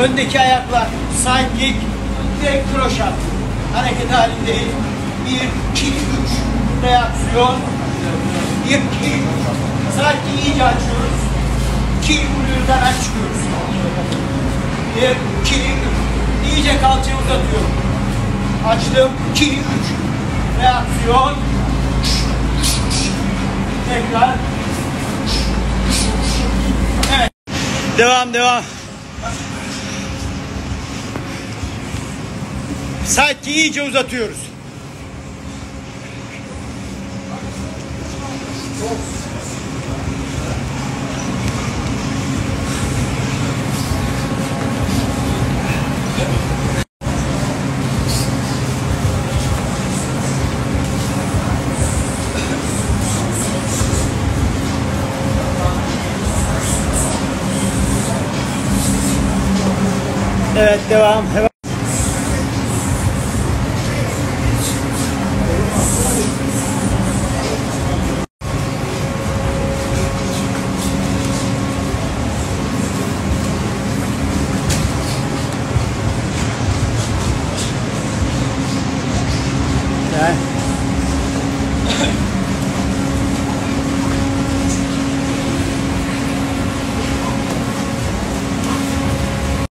Öndeki ayaklar side kick, direkt kroşat. Hareket halindeyiz. 1, 2, 3. Reaksiyon. 1, 2, 3. Side kick iyice açıyoruz. 2 vuruyoruz, hemen çıkıyoruz. 1, 2, 3. İyice kalçayı uzatıyorum. Açtım. 2, 3. Reaksiyon. Tekrar. Evet. Devam. Sidekick'i iyice uzatıyoruz. Evet, devam.